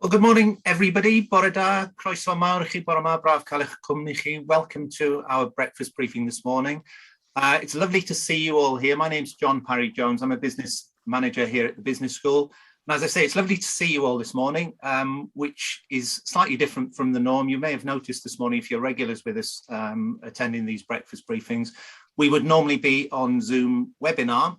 Well, good morning, everybody. Bore da, croeso mawr I chi, bore ma, braf cael eich cwmni chi. Welcome to our breakfast briefing this morning. It's lovely to see you all here. My name's John Parry-Jones. I'm a business manager here at the Business School. And as I say, it's lovely to see you all this morning, which is slightly different from the norm. You may have noticed this morning, if you're regulars with us attending these breakfast briefings, we would normally be on Zoom webinar,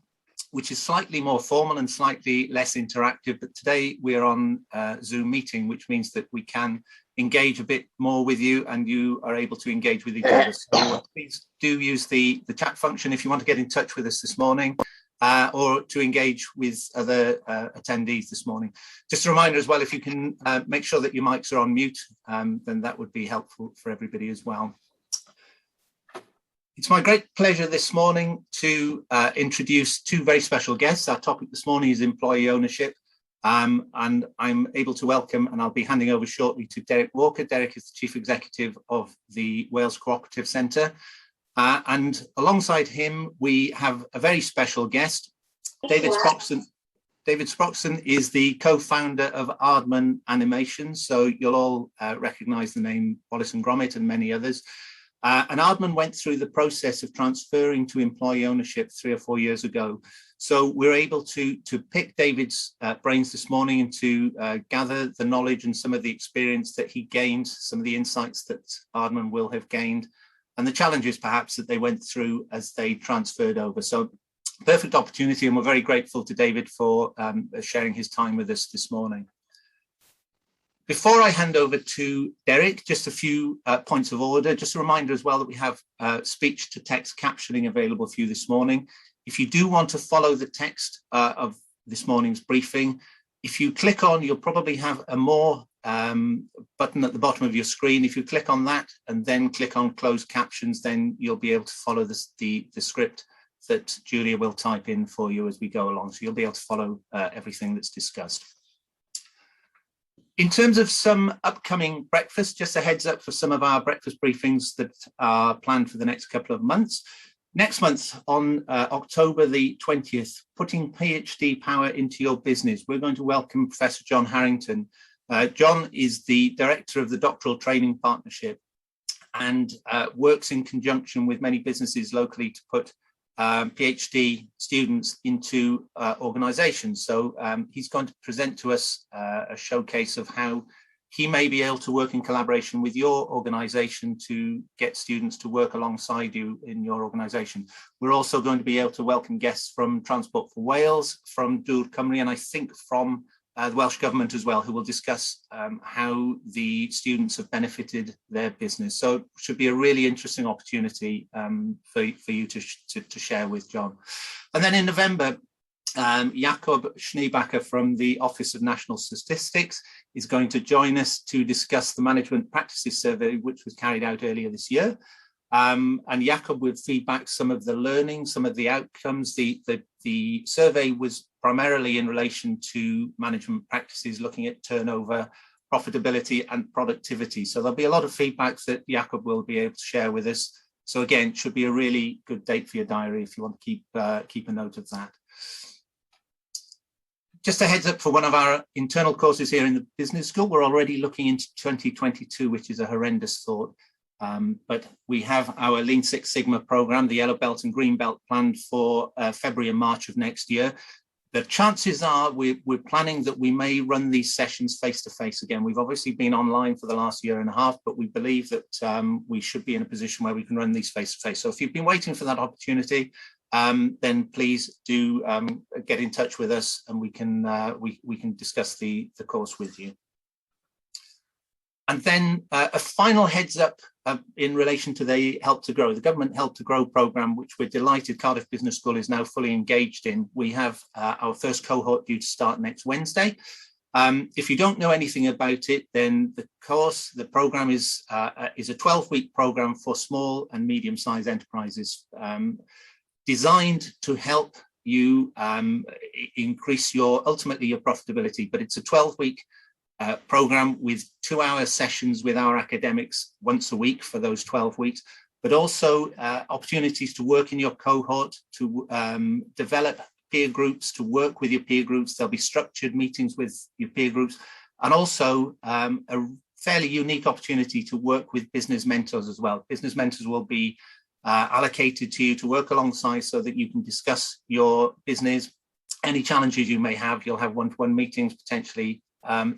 which is slightly more formal and slightly less interactive. But today we're on Zoom meeting, which means that we can engage a bit more with you and you are able to engage with each other. So please do use the chat function if you want to get in touch with us this morning or to engage with other attendees this morning. Just a reminder as well, if you can make sure that your mics are on mute, then that would be helpful for everybody as well. It's my great pleasure this morning to introduce two very special guests. Our topic this morning is employee ownership, and I'm able to welcome, and I'll be handing over shortly, to Derek Walker. Derek is the Chief Executive of the Wales Cooperative Centre, and alongside him we have a very special guest, David Sproxton. David Sproxton is the co-founder of Aardman Animation, so you'll all recognise the name Wallace and Gromit and many others. And Aardman went through the process of transferring to employee ownership 3 or 4 years ago. So we're able to pick David's brains this morning and to gather the knowledge and some of the experience that he gained, some of the insights that Aardman will have gained, and the challenges perhaps that they went through as they transferred over. So perfect opportunity, and we're very grateful to David for sharing his time with us this morning. Before I hand over to Derek, just a few points of order. Just a reminder as well that we have speech to text captioning available for you this morning. If you do want to follow the text of this morning's briefing, if you click on, you'll probably have a more button at the bottom of your screen. If you click on that and then click on closed captions, then you'll be able to follow the script that Julia will type in for you as we go along. So you'll be able to follow everything that's discussed. In terms of some upcoming breakfasts, just a heads up for some of our breakfast briefings that are planned for the next couple of months. Next month on October the 20th, Putting PhD Power into Your Business, we're going to welcome Professor John Harrington. John is the director of the Doctoral Training Partnership and works in conjunction with many businesses locally to put PhD students into organizations. So he's going to present to us a showcase of how he may be able to work in collaboration with your organization to get students to work alongside you in your organization. We're also going to be able to welcome guests from Transport for Wales, from Dŵr Cymru, and I think from the Welsh Government as well, who will discuss how the students have benefited their business. So it should be a really interesting opportunity for you to share with John. And then in November, Jakob Schneebacher from the Office of National Statistics is going to join us to discuss the Management Practices Survey, which was carried out earlier this year. And Jakob will feedback some of the learning, some of the outcomes. The survey was primarily in relation to management practices, looking at turnover, profitability and productivity. So there'll be a lot of feedback that Jakob will be able to share with us. So again, it should be a really good date for your diary if you want to keep a note of that. Just a heads up for one of our internal courses here in the Business School. We're already looking into 2022, which is a horrendous thought. But we have our Lean Six Sigma program, the Yellow Belt and Green Belt, planned for February and March of next year. The chances are we're planning that we may run these sessions face-to-face again. We've obviously been online for the last year and a half, but we believe that we should be in a position where we can run these face-to-face. So if you've been waiting for that opportunity, then please do get in touch with us and we can discuss the course with you. And then a final heads up in relation to the Help to Grow, the Government Help to Grow programme, which we're delighted Cardiff Business School is now fully engaged in. We have our first cohort due to start next Wednesday. If you don't know anything about it, then the programme is a 12-week programme for small and medium-sized enterprises, designed to help you increase ultimately your profitability. But it's a 12-week program with 2-hour sessions with our academics once a week for those 12 weeks, but also opportunities to work in your cohort, to develop peer groups, to work with your peer groups. There'll be structured meetings with your peer groups, and also a fairly unique opportunity to work with business mentors as well. Business mentors will be allocated to you to work alongside so that you can discuss your business, any challenges you may have. You'll have one-to-one meetings potentially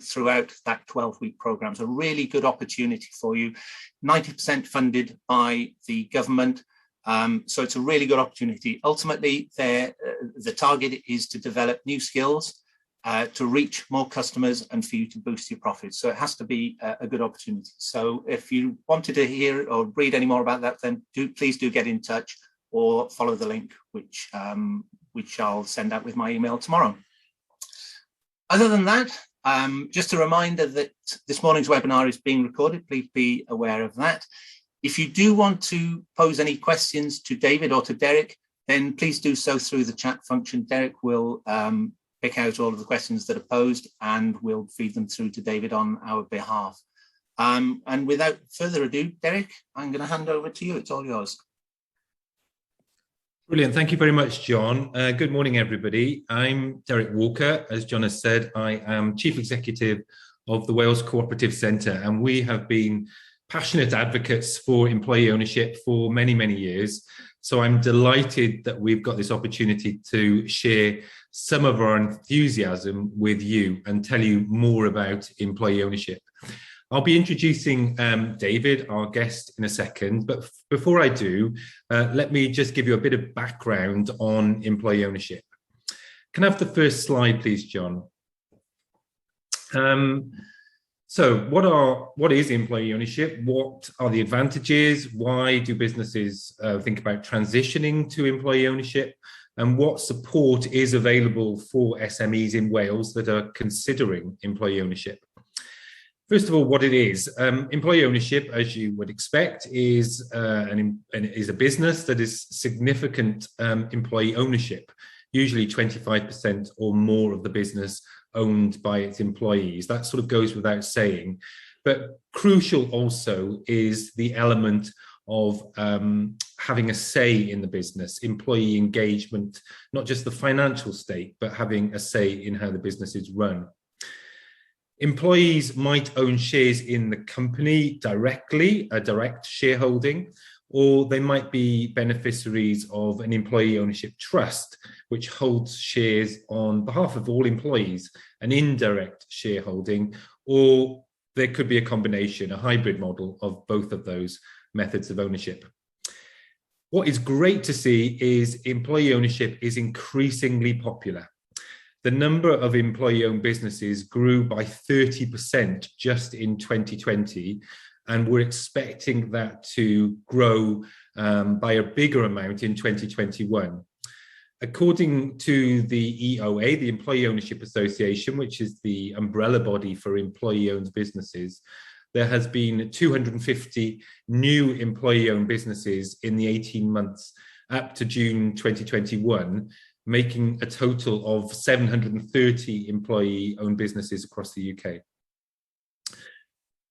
throughout that 12-week program. It's a really good opportunity for you, 90% funded by the government. So it's a really good opportunity. Ultimately, the target is to develop new skills, to reach more customers and for you to boost your profits. So it has to be a good opportunity. So if you wanted to hear or read any more about that, then please do get in touch or follow the link, which I'll send out with my email tomorrow. Other than that, just a reminder that this morning's webinar is being recorded. Please be aware of that. If you do want to pose any questions to David or to Derek, then please do so through the chat function. Derek will pick out all of the questions that are posed and we'll feed them through to David on our behalf. And without further ado, Derek, I'm going to hand over to you. It's all yours. Brilliant. Thank you very much, John. Good morning, everybody. I'm Derek Walker. As John has said, I am Chief Executive of the Wales Cooperative Centre, and we have been passionate advocates for employee ownership for many, many years. So I'm delighted that we've got this opportunity to share some of our enthusiasm with you and tell you more about employee ownership. I'll be introducing David, our guest, in a second, but before I do, let me just give you a bit of background on employee ownership. Can I have the first slide, please, John? So what is employee ownership? What are the advantages? Why do businesses think about transitioning to employee ownership? And what support is available for SMEs in Wales that are considering employee ownership? First of all, what it is. Employee ownership, as you would expect, is a business that is significant employee ownership, usually 25% or more of the business owned by its employees. That sort of goes without saying. But crucial also is the element of having a say in the business, employee engagement, not just the financial state, but having a say in how the business is run. Employees might own shares in the company directly, a direct shareholding, or they might be beneficiaries of an employee ownership trust, which holds shares on behalf of all employees, an indirect shareholding, or there could be a combination, a hybrid model of both of those methods of ownership. What is great to see is employee ownership is increasingly popular. The number of employee-owned businesses grew by 30% just in 2020, and we're expecting that to grow by a bigger amount in 2021. According to the EOA, the Employee Ownership Association, which is the umbrella body for employee-owned businesses, there has been 250 new employee-owned businesses in the 18 months up to June 2021, making a total of 730 employee-owned businesses across the UK.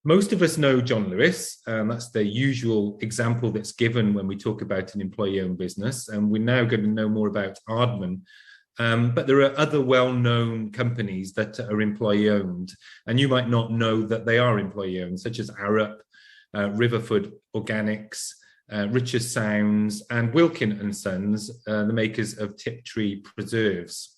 Most of us know John Lewis, and that's the usual example that's given when we talk about an employee-owned business, and we're now going to know more about Aardman. But there are other well-known companies that are employee-owned, and you might not know that they are employee-owned, such as Arup, Riverford Organics, Richard Sounds, and Wilkin & Sons, the makers of Tiptree preserves.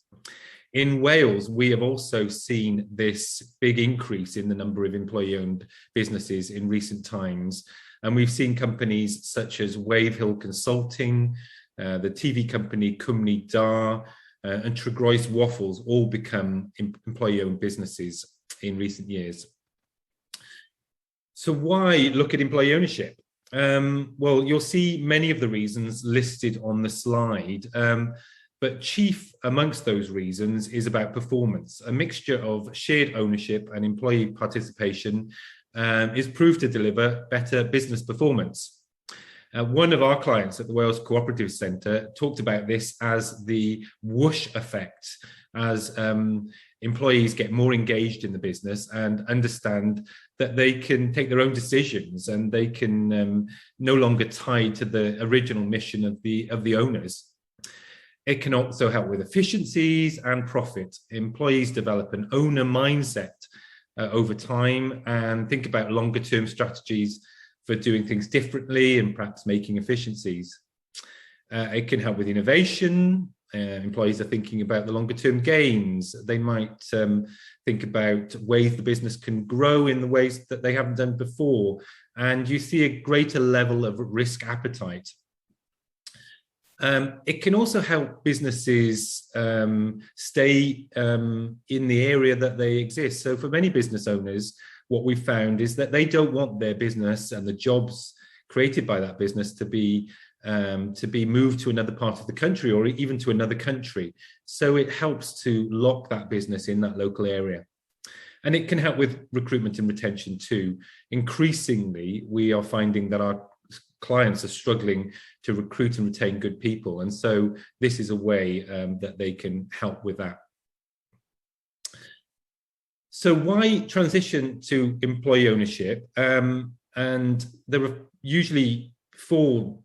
In Wales, we have also seen this big increase in the number of employee-owned businesses in recent times. And we've seen companies such as Wave Hill Consulting, the TV company Cwmni Da, and Tregroes Waffles all become employee-owned businesses in recent years. So why look at employee ownership? Well, you'll see many of the reasons listed on the slide, but chief amongst those reasons is about performance. A mixture of shared ownership and employee participation is proved to deliver better business performance. One of our clients at the Wales Cooperative Centre talked about this as the whoosh effect, as employees get more engaged in the business and understand that they can take their own decisions and they can no longer tie to the original mission of the owners. It can also help with efficiencies and profit. Employees develop an owner mindset over time and think about longer term strategies for doing things differently and perhaps making efficiencies. It can help with innovation. Employees are thinking about the longer term gains. They might think about ways the business can grow in the ways that they haven't done before. And you see a greater level of risk appetite. It can also help businesses stay in the area that they exist. So for many business owners, what we've found is that they don't want their business and the jobs created by that business to be moved to another part of the country or even to another country. So it helps to lock that business in that local area. And it can help with recruitment and retention too. Increasingly, we are finding that our clients are struggling to recruit and retain good people. And so this is a way that they can help with that. So why transition to employee ownership? And there are usually 4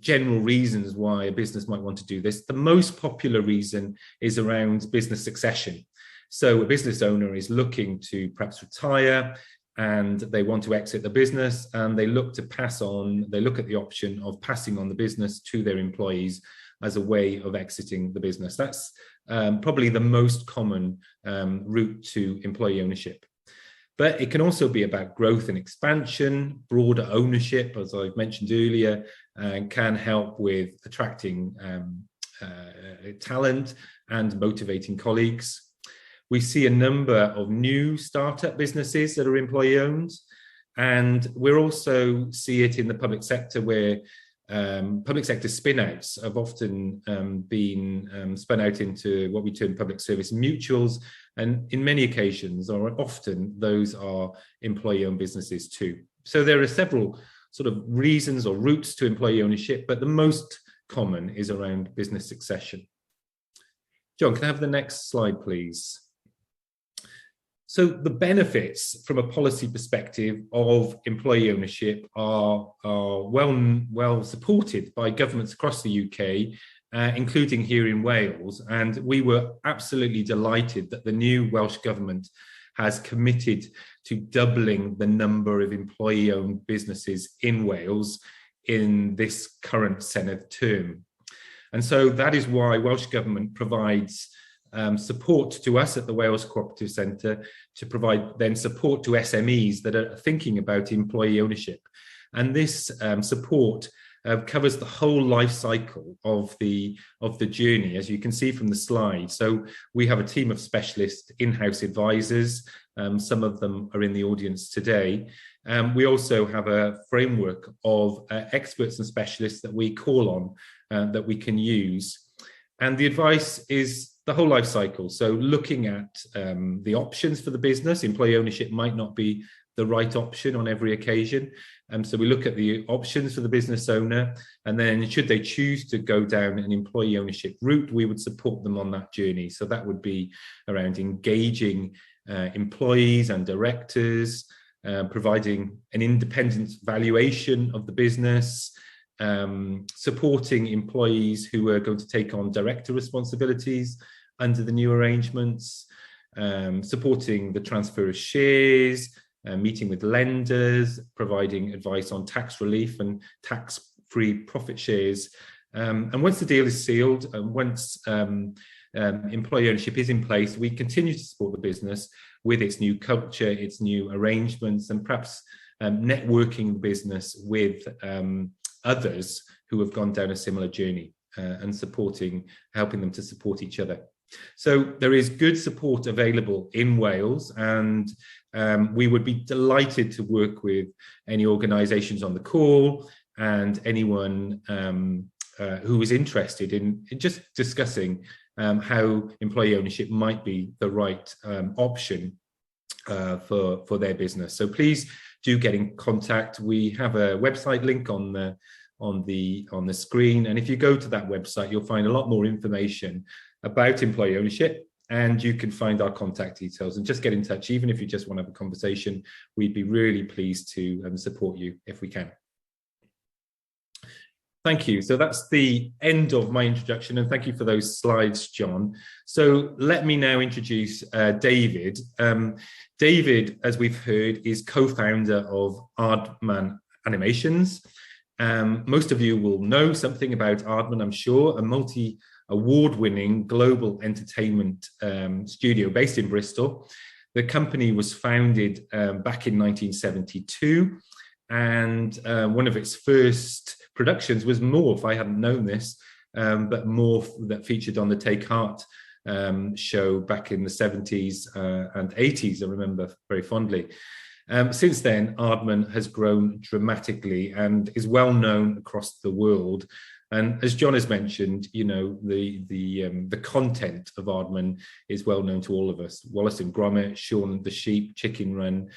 general reasons why a business might want to do this. The most popular reason is around business succession. So a business owner is looking to perhaps retire and they want to exit the business, and they look at the option of passing on the business to their employees as a way of exiting the business. That's probably the most common route to employee ownership. But it can also be about growth and expansion. Broader ownership, as I've mentioned earlier, can help with attracting talent and motivating colleagues. We see a number of new startup businesses that are employee owned, and we also see it in the public sector where public sector spin-outs have often been spun out into what we term public service mutuals, and in many occasions, or often, those are employee-owned businesses too. So there are several sort of reasons or routes to employee ownership, but the most common is around business succession. John, can I have the next slide, please? So the benefits from a policy perspective of employee ownership are well supported by governments across the UK, including here in Wales. And we were absolutely delighted that the new Welsh government has committed to doubling the number of employee-owned businesses in Wales in this current Senedd term. And so that is why Welsh Government provides support to us at the Wales Cooperative Centre to provide then support to SMEs that are thinking about employee ownership. And this support covers the whole life cycle of the journey, as you can see from the slide. So we have a team of specialist in-house advisors. Some of them are in the audience today. We also have a framework of experts and specialists that we call on that we can use. And the advice is the whole life cycle. So looking at the options for the business, employee ownership might not be the right option on every occasion. So we look at the options for the business owner, and then should they choose to go down an employee ownership route, we would support them on that journey. So that would be around engaging employees and directors, providing an independent valuation of the business, supporting employees who are going to take on director responsibilities under the new arrangements, supporting the transfer of shares, meeting with lenders, providing advice on tax relief and tax-free profit shares. And once the deal is sealed, and once employee ownership is in place, we continue to support the business with its new culture, its new arrangements, and perhaps networking the business with others who have gone down a similar journey and helping them to support each other. So there is good support available in Wales, and we would be delighted to work with any organisations on the call and anyone who is interested in just discussing how employee ownership might be the right option for their business. So please do get in contact. We have a website link on the screen, and if you go to that website, you'll find a lot more information about employee ownership, and you can find our contact details and just get in touch. Even if you just want to have a conversation, we'd be really pleased to support you if we can. Thank you. So that's the end of my introduction, and thank you for those slides, John. So let me now introduce David. David, as we've heard, is co-founder of Aardman Animations. Most of you will know something about Aardman, I'm sure, a multi-award-winning global entertainment studio based in Bristol. The company was founded back in 1972, and one of its first productions was Morph. I hadn't known this, but Morph, that featured on the Take Heart show back in the 70s and 80s, I remember very fondly. Since then, Aardman has grown dramatically and is well known across the world. And as John has mentioned, you know, the content of Aardman is well known to all of us. Wallace and Gromit, Shaun the Sheep, Chicken Run,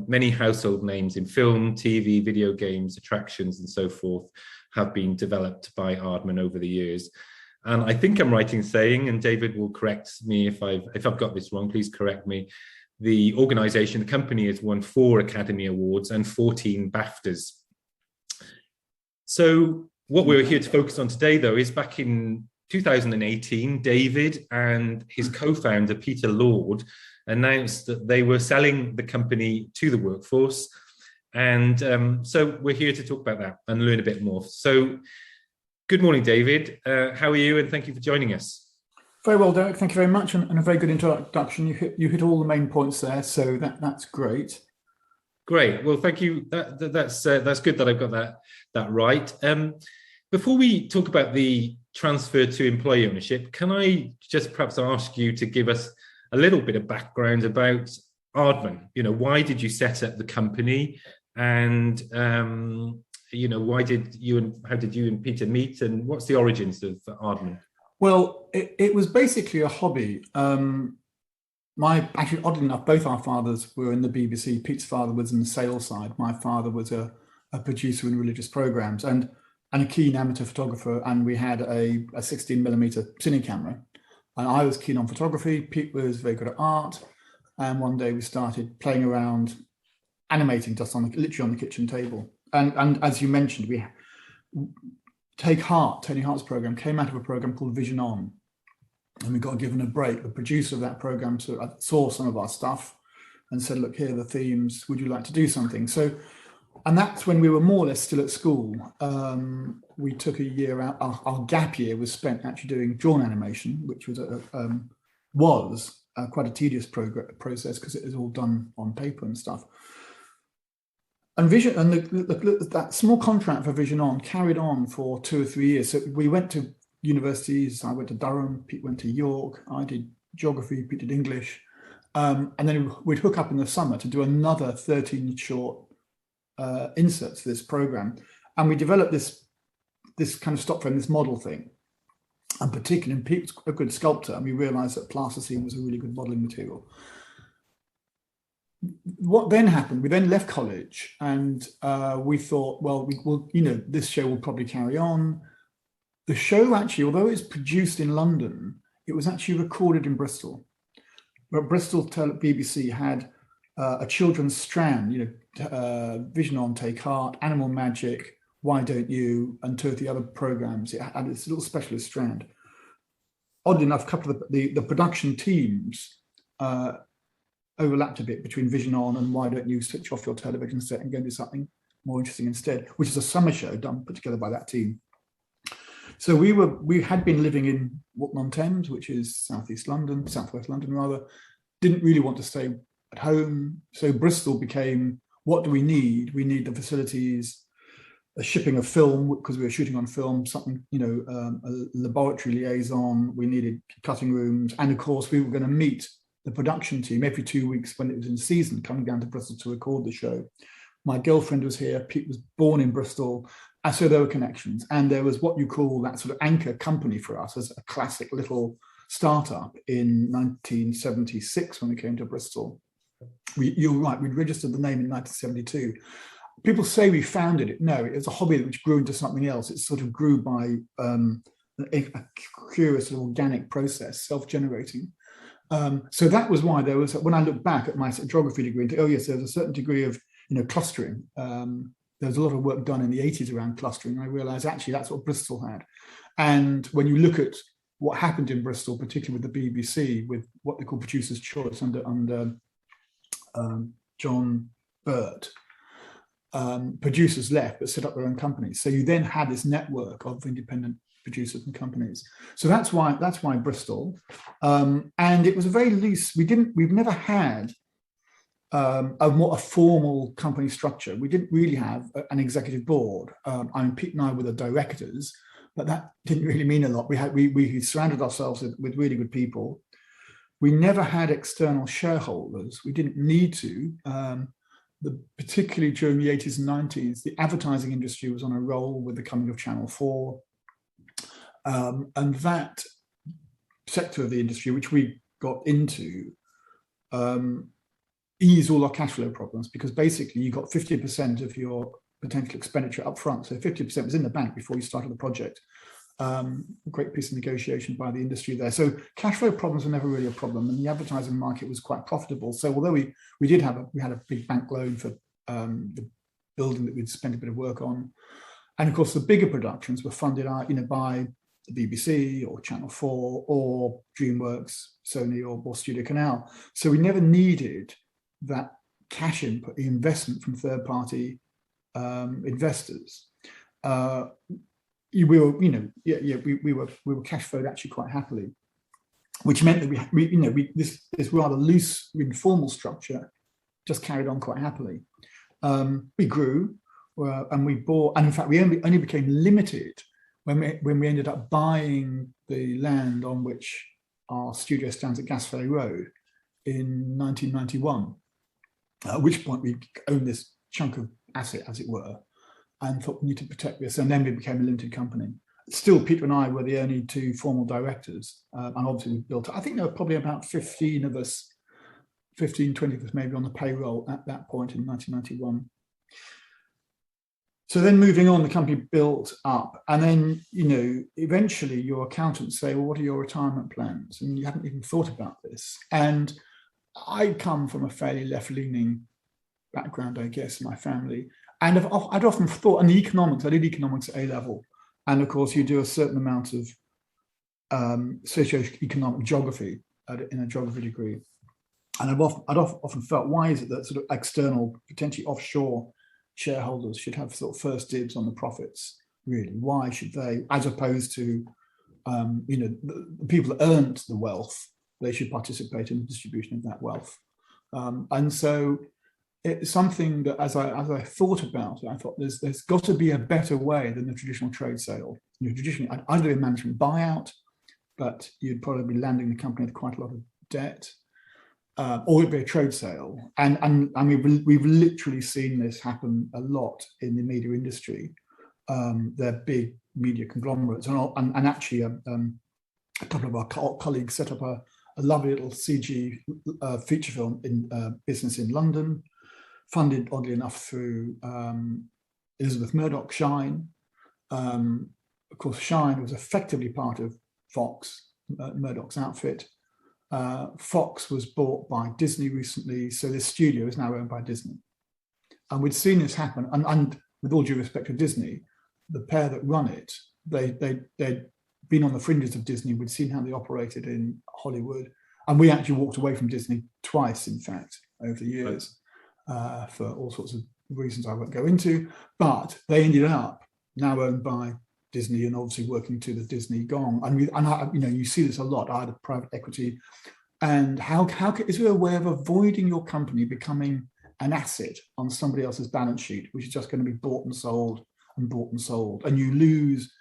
many household names in film, TV, video games, attractions, and so forth have been developed by Aardman over the years. And I think I'm right in saying, and David will correct me if I've got this wrong, please correct me. The organization, the company, has won 4 Academy Awards and 14 BAFTAs. So what we're here to focus on today, though, is back in 2018, David and his co-founder, Peter Lord, announced that they were selling the company to the workforce. And so we're here to talk about that and learn a bit more. So good morning, David. How are you? And thank you for joining us. Very well, Derek. Thank you very much. And a very good introduction. You hit all the main points there. So that's great. Great. Well, thank you. That's good that I've got that right. Before we talk about the transfer to employee ownership, can I just perhaps ask you to give us a little bit of background about Aardman? You know, why did you set up the company, and you know, how did you and Peter meet, and what's the origins of Aardman? Well, it was basically a hobby. Actually, oddly enough, both our fathers were in the BBC. Pete's father was in the sales side. My father was a producer in religious programs and a keen amateur photographer. And we had a 16mm cine camera. And I was keen on photography. Pete was very good at art. And one day we started playing around, animating just literally on the kitchen table. And as you mentioned, Take Heart, Tony Hart's program, came out of a program called Vision On. And we got given a break. The producer of that program saw some of our stuff and said, look, here are the themes. Would you like to do something? So, and that's when we were more or less still at school. We took a year out. Our gap year was spent actually doing drawn animation, which was quite a tedious process because it was all done on paper and stuff. And Vision, and that small contract for Vision On carried on for 2 or 3 years. So we went to universities. I went to Durham, Pete went to York. I did geography, Pete did English. And then we'd hook up in the summer to do another 13 short inserts for this program. And we developed this kind of stop frame, this model thing. And particularly, Pete's a good sculptor, and we realized that plasticine was a really good modeling material. What then happened, we then left college, and we thought, well, this show will probably carry on. The show actually, although it's produced in London, it was actually recorded in Bristol. But Bristol BBC had a children's strand, Vision On, Take Heart, Animal Magic, Why Don't You, and 2 of the other programs. It had this little specialist strand. Oddly enough, a couple of the production teams overlapped a bit between Vision On and Why Don't You Switch Off Your Television Set and go do something more interesting instead, which is a summer show put together by that team. So we had been living in Walton-on-Thames, which is southwest London rather. Didn't really want to stay at home. So Bristol became, what do we need? We need the facilities, a shipping of film, because we were shooting on film, something, a laboratory liaison. We needed cutting rooms. And of course, we were going to meet the production team every 2 weeks when it was in season, coming down to Bristol to record the show. My girlfriend was here. Pete was born in Bristol. And so there were connections. And there was what you call that sort of anchor company for us as a classic little startup in 1976 when we came to Bristol. You're right, we'd registered the name in 1972. People say we founded it. No, it was a hobby which grew into something else. It sort of grew by a curious organic process, self-generating. So that was why when I look back at my geography degree, and think, oh yes, there's a certain degree of clustering. there was a lot of work done in the 80s around clustering. I realized actually that's what Bristol had. And when you look at what happened in Bristol, particularly with the BBC, with what they call Producers' Choice under John Burt, producers left but set up their own companies. So you then had this network of independent producers and companies. So that's why Bristol. And it was a very loose. We've never had a formal company structure. We didn't really have an executive board. Pete and I were the directors, but that didn't really mean a lot. We surrounded ourselves with really good people. We never had external shareholders. We didn't need to. Particularly during the 80s and 90s, the advertising industry was on a roll with the coming of Channel 4. And that sector of the industry, which we got into, eased all our cash flow problems, because basically you got 50% of your potential expenditure up front. So 50% was in the bank before you started the project. Great piece of negotiation by the industry there. So cash flow problems were never really a problem, and the advertising market was quite profitable. So although we had a big bank loan for the building that we'd spent a bit of work on, and of course the bigger productions were funded by the BBC or Channel 4 or DreamWorks, Sony or Studio Canal. So we never needed that cash input, the investment from third-party investors. We were cash flowed actually quite happily, which meant that this rather loose, informal structure just carried on quite happily. We grew and we bought, and in fact we only became limited when we ended up buying the land on which our studio stands at Gasferry Road in 1991. At which point we owned this chunk of asset, as it were, and thought we need to protect this, and then we became a limited company. Still, Peter and I were the only two formal directors, and obviously we built it. I think there were probably about 15 of us, 15, 20 of us maybe on the payroll at that point in 1991. So then moving on, the company built up, and then, eventually your accountants say, well, what are your retirement plans? And you haven't even thought about this. And I come from a fairly left-leaning background, I guess, in my family. And I'd often thought, and the economics, I did economics at A-level. And of course, you do a certain amount of socio-economic geography in a geography degree. And I'd often felt, why is it that sort of external, potentially offshore shareholders should have sort of first dibs on the profits, really? Why should they, as opposed to, the people that earned the wealth, they should participate in the distribution of that wealth. And so it's something that, as I thought about it, I thought there's got to be a better way than the traditional trade sale. Traditionally, I'd do a management buyout, but you'd probably be landing the company with quite a lot of debt, or it'd be a trade sale. And I mean, we've literally seen this happen a lot in the media industry. They're big media conglomerates, and actually a couple of our colleagues set up a lovely little CG feature film business in London, funded, oddly enough, through Elizabeth Murdoch, Shine. Of course, Shine was effectively part of Fox, Murdoch's outfit. Fox was bought by Disney recently, so this studio is now owned by Disney. And we'd seen this happen, and with all due respect to Disney, the pair that run it, they'd been on the fringes of Disney. We'd seen how they operated in Hollywood, and we actually walked away from Disney twice, in fact, over the years, for all sorts of reasons I won't go into. But they ended up now owned by Disney and obviously working to the Disney gong. And you see this a lot, either private equity. And how is there a way of avoiding your company becoming an asset on somebody else's balance sheet, which is just going to be bought and sold, and you lose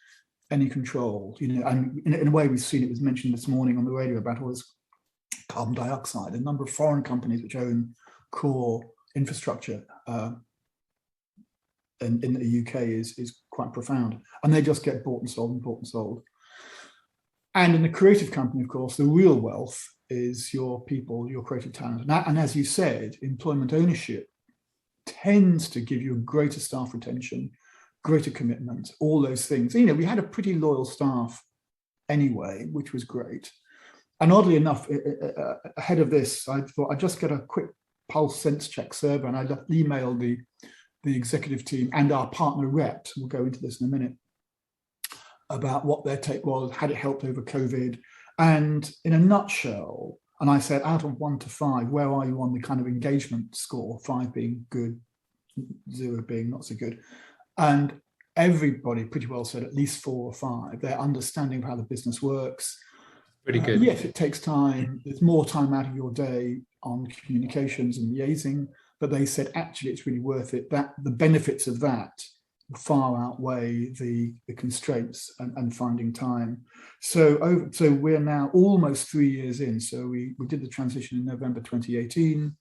any control? And in a way, we've seen, it was mentioned this morning on the radio about all this carbon dioxide. A number of foreign companies which own core infrastructure in the UK is quite profound, and they just get bought and sold. And in the creative company, of course, the real wealth is your people, your creative talent. And as you said, employment ownership tends to give you greater staff retention, greater commitment, all those things. We had a pretty loyal staff anyway, which was great. And oddly enough, ahead of this, I thought I'd just get a quick pulse sense check survey, and I emailed the the executive team and our partner reps, we'll go into this in a minute, about what their take was, had it helped over COVID. And in a nutshell, and I said, out of 1 to 5, where are you on the kind of engagement score? 5 being good, 0 being not so good. And everybody pretty well said at least 4 or 5. Their understanding of how the business works. Pretty good. Yes, it takes time. There's more time out of your day on communications and liaising, but they said actually it's really worth it. That the benefits of that far outweigh the constraints and finding time. So we're now almost 3 years in. So we did the transition in November 2018.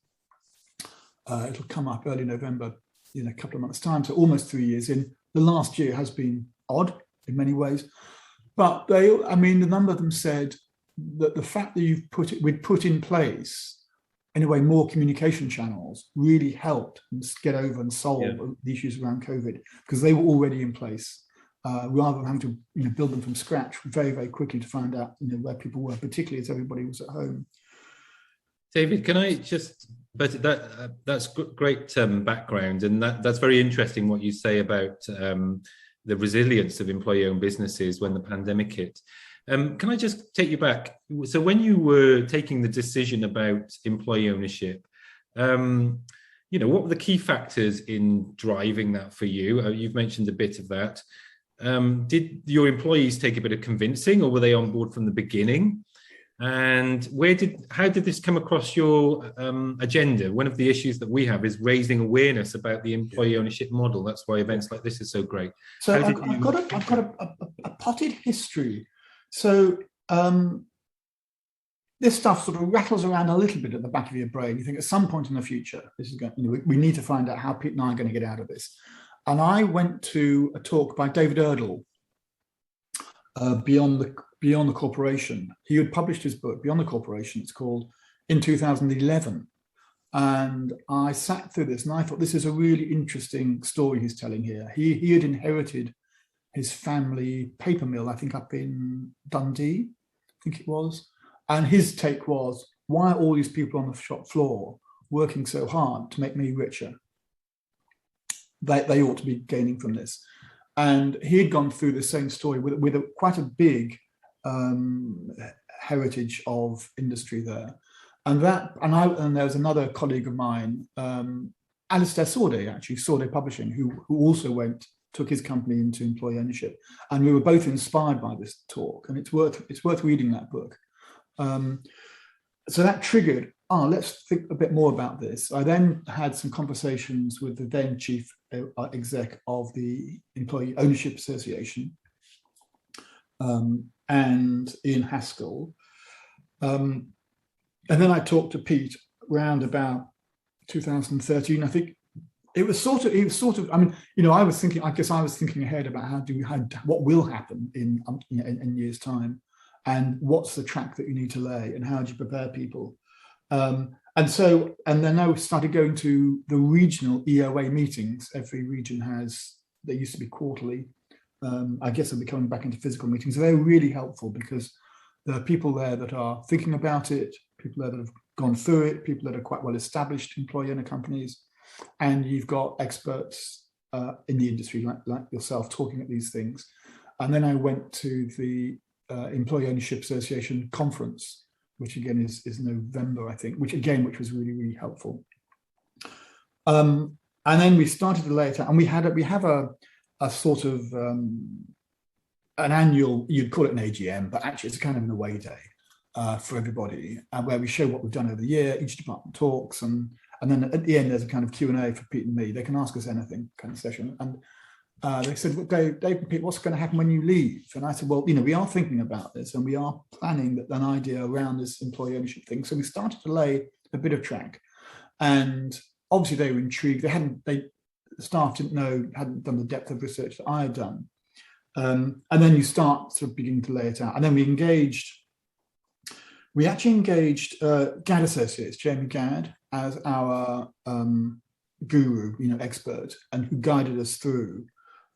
It'll come up early November in a couple of months' time. So almost 3 years in. The last year has been odd in many ways, but the number of them said that the fact that we'd put in place, in a way, more communication channels really helped us get over and solve the issues around COVID, because they were already in place, rather than having to build them from scratch very, very quickly to find out where people were, particularly as everybody was at home. David, can I just, but that's great background, and that's very interesting what you say about the resilience of employee-owned businesses when the pandemic hit. Can I just take you back? So when you were taking the decision about employee ownership, what were the key factors in driving that for you? You've mentioned a bit of that. Did your employees take a bit of convincing, or were they on board from the beginning? And how did this come across your agenda? One of the issues that we have is raising awareness about the employee ownership model. That's why events like this are so great. So I've got a potted history. So this stuff sort of rattles around a little bit at the back of your brain. You think at some point in the future, this is going. We need to find out how Pete and I are going to get out of this. And I went to a talk by David Erdl, Beyond the Corporation. He had published his book Beyond the Corporation. It's called, in 2011. And I sat through this and I thought, this is a really interesting story he's telling here. He had inherited his family paper mill, I think up in Dundee, I think it was. And his take was, why are all these people on the shop floor working so hard to make me richer? They ought to be gaining from this. And he had gone through the same story with quite a big heritage of industry there. And there was another colleague of mine, Alistair Sorday, actually, Sorday Publishing, who also took his company into employee ownership. And we were both inspired by this talk, and it's worth reading that book. So that triggered, let's think a bit more about this. I then had some conversations with the then chief exec of the Employee Ownership Association, and Ian Haskell. And then I talked to Pete around about 2013. I think I was thinking ahead about what will happen in years' time, and what's the track that you need to lay, and how do you prepare people. And then I started going to the regional EOA meetings. Every region they used to be quarterly. I guess they'll be coming back into physical meetings. So they're really helpful, because there are people there that are thinking about it, people there that have gone through it, people that are quite well established employee owner companies. And you've got experts in the industry like yourself talking at these things. And then I went to the Employee Ownership Association conference, which again is November, I think, which was really, really helpful. And then we started to lay it out, and we have a sort of an annual, you'd call it an AGM, but actually it's kind of an away day for everybody, where we show what we've done over the year. Each department talks, and then at the end there's a kind of Q&A for Pete and me. They can ask us anything kind of session. And they said, well, Dave and Pete, what's going to happen when you leave? And I said, well, we are thinking about this, and we are planning an idea around this employee ownership thing. So we started to lay a bit of track, and obviously they were intrigued. The staff hadn't done the depth of research that I had done. And then you start sort of beginning to lay it out. And then we actually engaged Gadd Associates, Jamie Gadd, as our guru, expert, and who guided us through.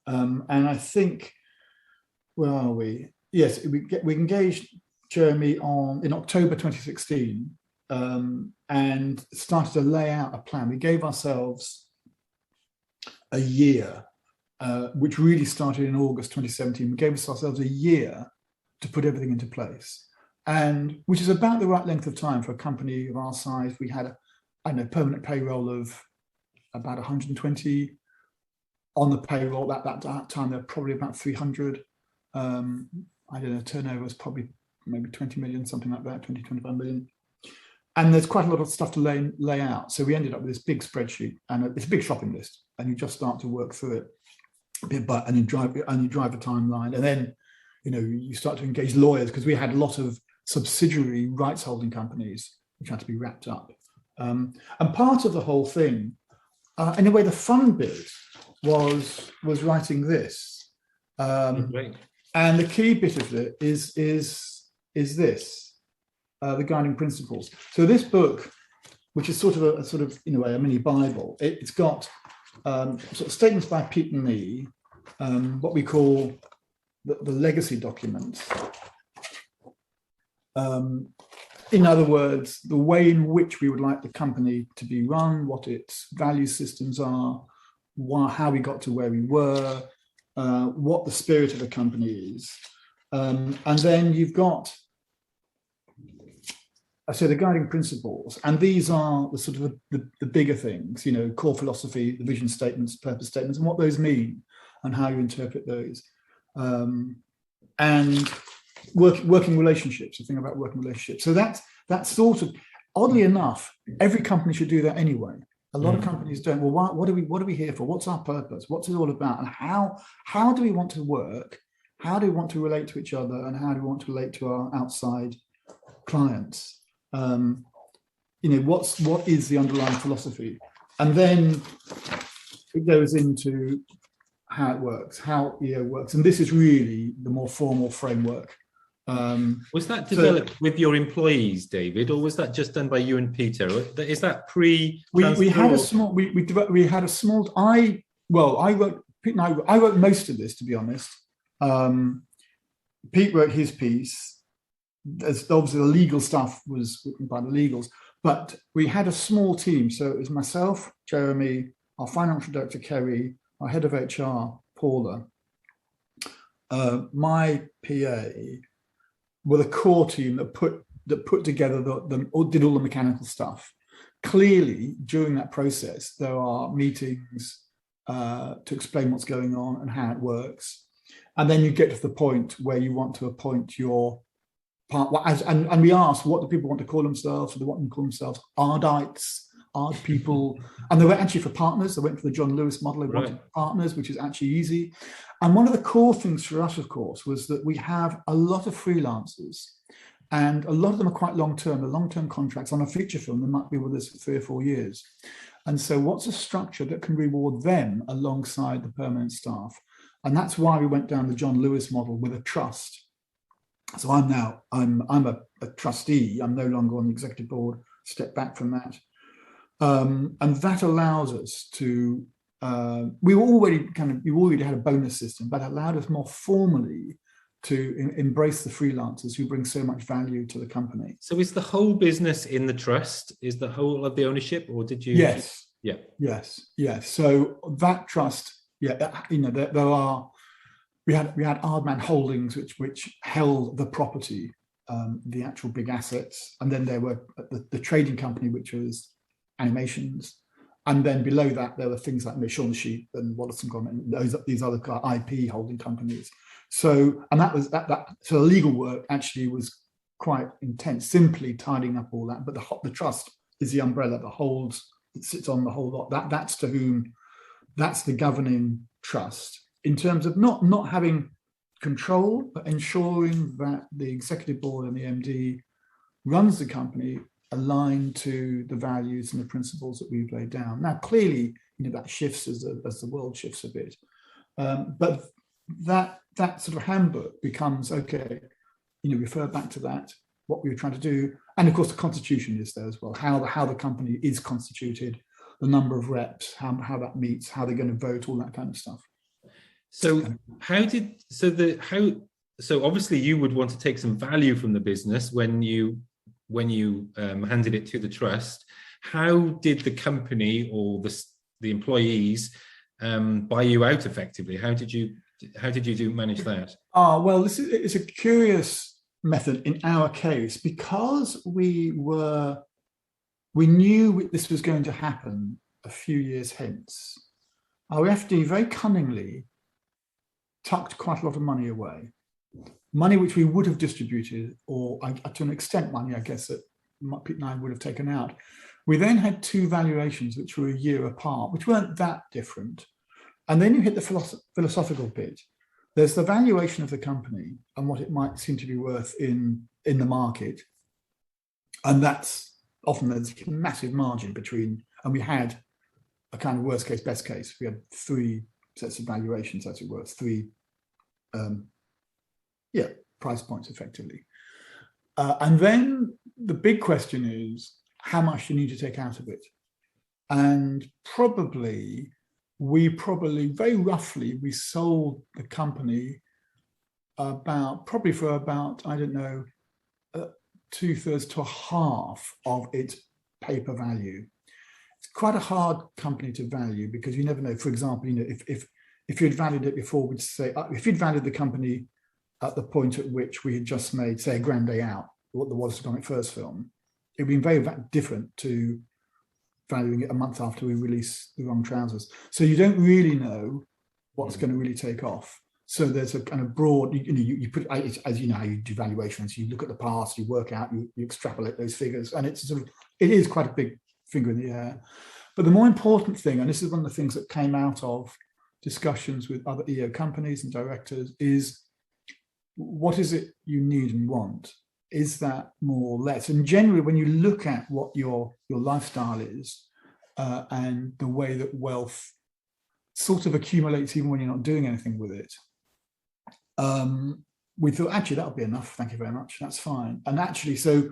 And I think, where are we? Yes, we engaged Jeremy in October 2016, and started to lay out a plan. We gave ourselves a year, which really started in August 2017. We gave ourselves a year to put everything into place, and which is about the right length of time for a company of our size. We had a permanent payroll of about 120 on the payroll. At that time, there were probably about 300. I don't know, turnover was probably maybe 20 million, something like that, 20, 25 million. And there's quite a lot of stuff to lay out. So we ended up with this big spreadsheet, and it's a big shopping list, and you just start to work through it a bit, and you drive a timeline, and then you start to engage lawyers, because we had a lot of subsidiary rights holding companies which had to be wrapped up. And part of the whole thing, in a way, the fun bit was writing this. Great. And the key bit of it is this, the guiding principles. So this book, which is sort of in a way a mini Bible, it's got sort of statements by Pete and me, what we call the legacy documents. In other words, the way in which we would like the company to be run, what its value systems are, how we got to where we were, what the spirit of the company is. And then you've got, the guiding principles, and these are the sort of the bigger things, core philosophy, the vision statements, purpose statements, and what those mean, and how you interpret those. And working relationships, the thing about working relationships. So that's sort of, oddly enough, every company should do that anyway. A lot of companies don't. Well, what are we here for? What's our purpose? What's it all about? And how do we want to work? How do we want to relate to each other? And how do we want to relate to our outside clients? What is the underlying philosophy? And then it goes into how it works, how EO works. And this is really the more formal framework. Was that developed with your employees, David, or was that just done by you and Peter? Is that pre? We had a small. We had a small. I wrote. Pete and I wrote most of this, to be honest. Pete wrote his piece. Obviously, the legal stuff was written by the legals, but we had a small team. So it was myself, Jeremy, our financial director Kerry, our head of HR Paula, my PA. Were the core team that put together did all the mechanical stuff. Clearly, during that process, there are meetings to explain what's going on and how it works, and then you get to the point where you want to appoint your part. And we asked, what do people want to call themselves? So they want to call themselves Ardites, Ard people, and they were actually for partners. They went for the John Lewis model. They wanted partners, which is actually easy. And one of the core things for us, of course, was that we have a lot of freelancers, and a lot of them are quite long-term. The long-term contracts on a feature film, they might be with us for 3 or 4 years. And so what's a structure that can reward them alongside the permanent staff? And that's why we went down the John Lewis model with a trust. So I'm a trustee. I'm no longer on the executive board, step back from that. And that allows us to, we already had a bonus system, but allowed us more formally to embrace the freelancers who bring so much value to the company. So is the whole business in the trust? Is the whole of the ownership, or did you? Yes. Yeah. Yes. So that trust, we had Aardman Holdings, which held the property, the actual big assets, and then there were the trading company, which was animations, and then below that there were things like Shaun the Sheep and Wallace and Gromit, these other IP holding companies. So, and that was that. So the legal work actually was quite intense, simply tidying up all that. But the trust is the umbrella that sits on the whole lot. That's to whom, that's the governing trust in terms of not having control, but ensuring that the executive board and the MD runs the company aligned to the values and the principles that we've laid down. Now, clearly, that shifts as the world shifts a bit, but that sort of handbook becomes refer back to that, what we were trying to do, and of course the constitution is there as well. How the company is constituted, the number of reps, how that meets, how they're going to vote, all that kind of stuff. So so obviously you would want to take some value from the business when you handed it to the trust. How did the company or the employees buy you out effectively? How did you manage that? Well, it's a curious method in our case, because we knew this was going to happen a few years hence. Our FD very cunningly tucked quite a lot of money away, money which we would have distributed, or to an extent money, I guess, that Pete and I would have taken out. We then had two valuations which were a year apart, which weren't that different. And then you hit the philosophical bit. There's the valuation of the company and what it might seem to be worth in the market. And that's often there's a massive margin between, and we had a kind of worst case, best case. We had three sets of valuations, as it were, three price points effectively. And then the big question is, how much do you need to take out of it? And we very roughly, we sold the company probably for about, I don't know, 2/3 to a half of its paper value. It's quite a hard company to value, because you never know. For example, if you'd valued it before, we'd say, if you'd valued the company at the point at which we had just made, say, a Grand Day Out, what the Wallace & Gromit first film, it'd been very different to valuing it a month after we release The Wrong Trousers. So you don't really know what's going to really take off. So there's a kind of broad, you put, as you know, how you do valuations, you look at the past, you work out, you extrapolate those figures, and it is quite a big finger in the air. But the more important thing, and this is one of the things that came out of discussions with other EO companies and directors, is what is it you need and want? Is that more or less? And generally, when you look at what your lifestyle is and the way that wealth sort of accumulates even when you're not doing anything with it, we thought, actually, that'll be enough. Thank you very much. That's fine. And actually, so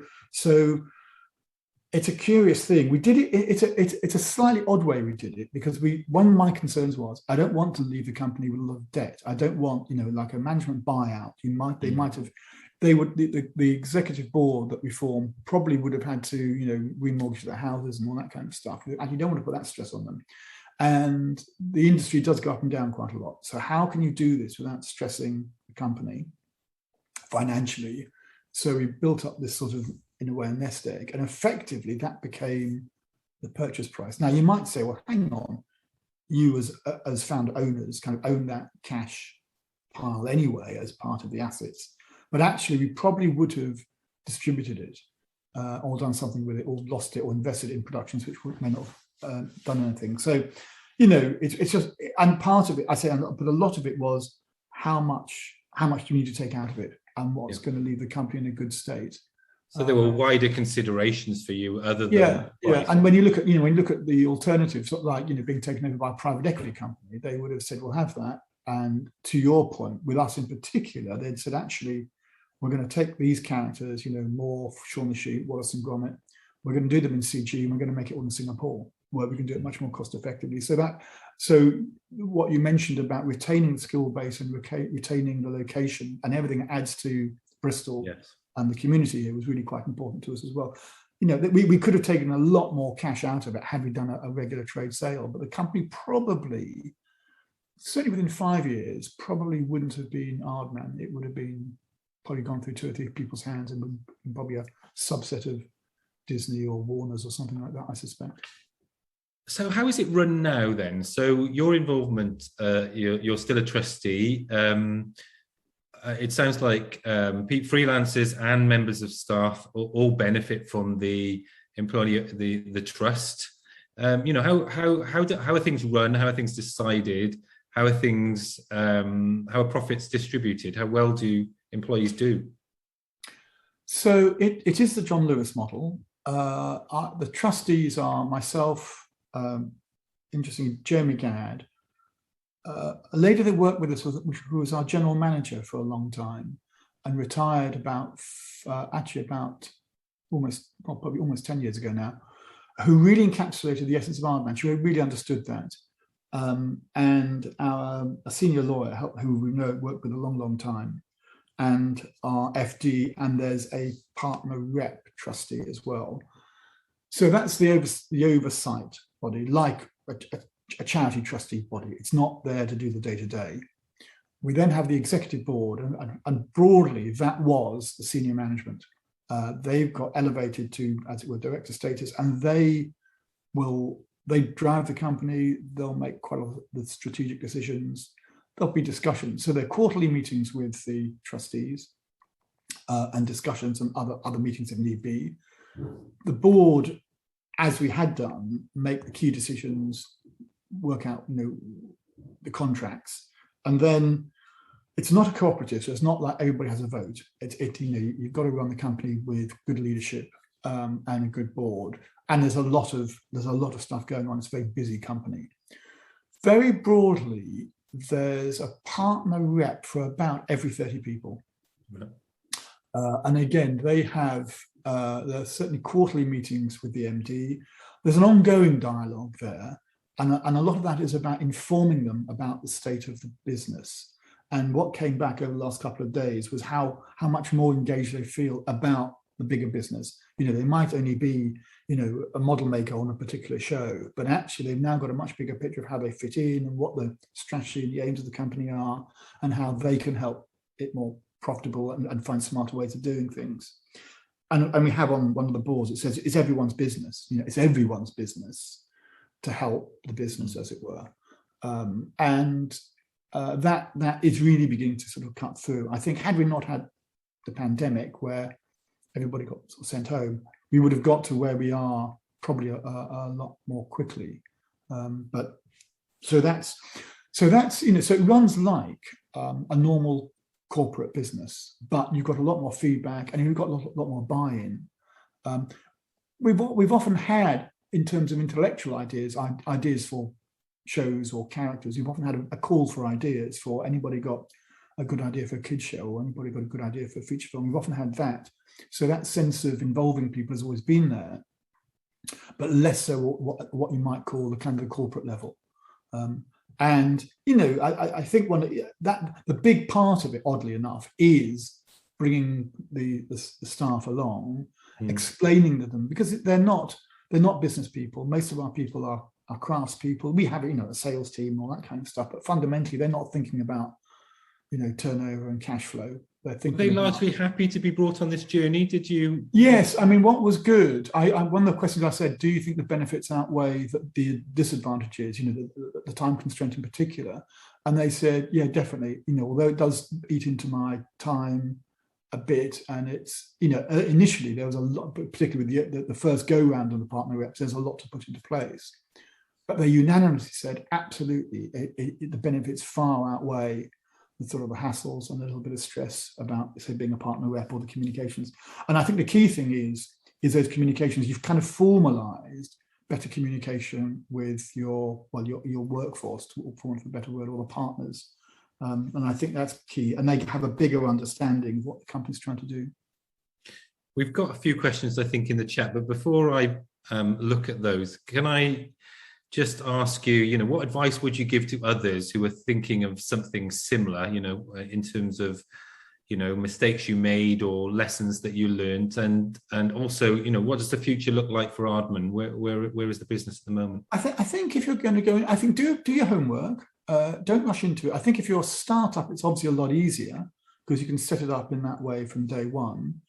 it's a curious thing. We did it. It's a slightly odd way we did it, because one of my concerns was, I don't want to leave the company with a lot of debt. I don't want, like a management buyout. The executive board that we formed probably would have had to, remortgage their houses and all that kind of stuff. And you don't want to put that stress on them. And the industry does go up and down quite a lot. So how can you do this without stressing the company financially? So we built up this sort of, in a way, a nest egg, and effectively that became the purchase price. Now you might say, well, hang on, you as founder owners kind of own that cash pile anyway as part of the assets, but actually we probably would have distributed it or done something with it, or lost it, or invested in productions which may not have done anything. So it's just, and part of it, I say, but a lot of it was how much do you need to take out of it, and what's going to leave the company in a good state. So there were wider considerations for you other than And when you look at the alternatives, like being taken over by a private equity company, they would have said, we'll have that. And to your point, with us in particular, they'd said, actually, we're going to take these characters, more Shaun the Sheep, Wallace and Gromit, we're going to do them in CG, and we're going to make it all in Singapore, where we can do it much more cost effectively. So what you mentioned about retaining the skill base and retaining the location and everything that adds to Bristol. Yes. And the community here was really quite important to us as well. We could have taken a lot more cash out of it had we done a regular trade sale, but the company probably, certainly within 5 years, probably wouldn't have been Aardman. It would have been probably gone through 2 or 3 people's hands, and probably a subset of Disney or Warner's or something like that, I suspect. So how is it run now then? So your involvement, you're still a trustee. It sounds like freelancers and members of staff all benefit from the the trust. How are things run? How are things decided? How are profits distributed? How well do employees do? So it is the John Lewis model. The trustees are myself, interestingly, Jeremy Gadd, a lady that worked with us who was our general manager for a long time and retired about almost 10 years ago now, who really encapsulated the essence of Aardman. She really understood that. And a senior lawyer who we know worked with a long time, and our FD, and there's a partner rep trustee as well. So that's the oversight body, like a a charity trustee body. It's not there to do the day-to-day. We then have the executive board, and broadly, that was the senior management. They've got elevated to, as it were, director status, and they drive the company. They'll make quite a lot of the strategic decisions. There'll be discussions. So there are quarterly meetings with the trustees and discussions and other meetings if need be. The board, as we had done, make the key decisions, work out the contracts, and then it's not a cooperative, so it's not like everybody has a vote. You've got to run the company with good leadership and a good board. And there's a lot of stuff going on. It's a very busy company. Very broadly, there's a partner rep for about every 30 people. Yeah. And again, they have there are certainly quarterly meetings with the MD. There's an ongoing dialogue there, and a lot of that is about informing them about the state of the business. And what came back over the last couple of days was how much more engaged they feel about the bigger business. They might only be, a model maker on a particular show, but actually they've now got a much bigger picture of how they fit in and what the strategy and the aims of the company are and how they can help it more profitable and find smarter ways of doing things. And we have on one of the boards, it says it's everyone's business. It's everyone's business to help the business, as it were. That is really beginning to sort of cut through. I think had we not had the pandemic where everybody got sort of sent home, we would have got to where we are probably a lot more quickly. So it runs like a normal corporate business, but you've got a lot more feedback and you've got a lot more buy-in. We've often had, in terms of intellectual ideas for shows or characters, you've often had a call for ideas for anybody got a good idea for a kid's show or anybody got a good idea for a feature film. We've often had that. So that sense of involving people has always been there, but less so what you might call the kind of the corporate level. I think the big part of it, oddly enough, is bringing the staff along, explaining to them, because they're not business people. Most of our people are crafts people. We have a sales team and all that kind of stuff, but fundamentally they're not thinking about turnover and cash flow. Were they largely happy to be brought on this journey? Did you? Yes, what was good, one of the questions I said, do you think the benefits outweigh the disadvantages, the time constraint in particular? And they said, yeah, definitely, although it does eat into my time a bit, and it's, initially there was a lot, particularly with the first go round of the partner reps, there's a lot to put into place. But they unanimously said, absolutely, the benefits far outweigh the sort of the hassles and a little bit of stress about, say, being a partner rep or the communications. And I think the key thing is those communications. You've kind of formalized better communication with your workforce, for want of a better word, or the partners. And I think that's key. And they have a bigger understanding of what the company's trying to do. We've got a few questions, I think, in the chat, but before I look at those, can I just ask you, what advice would you give to others who are thinking of something similar, in terms of, mistakes you made or lessons that you learned, and also, what does the future look like for Aardman? Where is the business at the moment? I think if you're going to go, I think do your homework. Don't rush into it. I think if you're a startup, it's obviously a lot easier because you can set it up in that way from day one.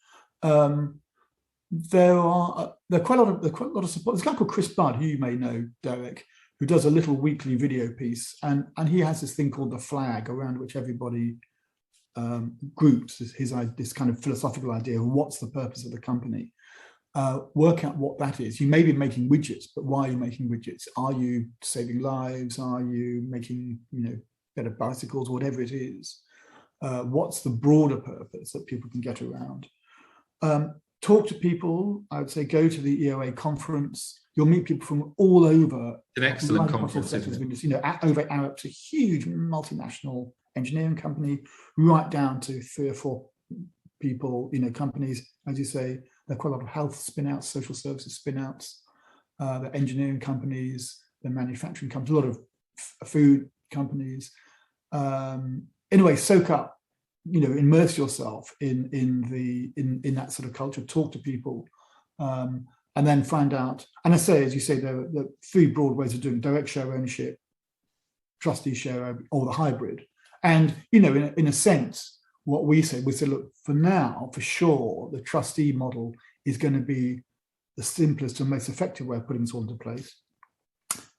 There are quite a lot of support. There's a guy called Chris Budd, who you may know, Derek, who does a little weekly video piece, and he has this thing called the flag, around which everybody groups this kind of philosophical idea of what's the purpose of the company. Work out what that is. You may be making widgets, but why are you making widgets? Are you saving lives? Are you making better bicycles? Whatever it is, what's the broader purpose that people can get around? Talk to people. I would say go to the EOA conference. You'll meet people from all over. An excellent conference, isn't it? Over Arab's a huge multinational engineering company, right down to 3 or 4 people. Companies, as you say, there are quite a lot of health spin-outs, social services spin-outs. The engineering companies, the manufacturing companies, a lot of food companies. Anyway, soak up. Immerse yourself in that sort of culture. Talk to people, and then find out. And I say, as you say, there are three broad ways of doing direct share ownership, trustee share, or the hybrid. And, in a sense, what we say, look, for now, for sure, the trustee model is going to be the simplest and most effective way of putting this all into place.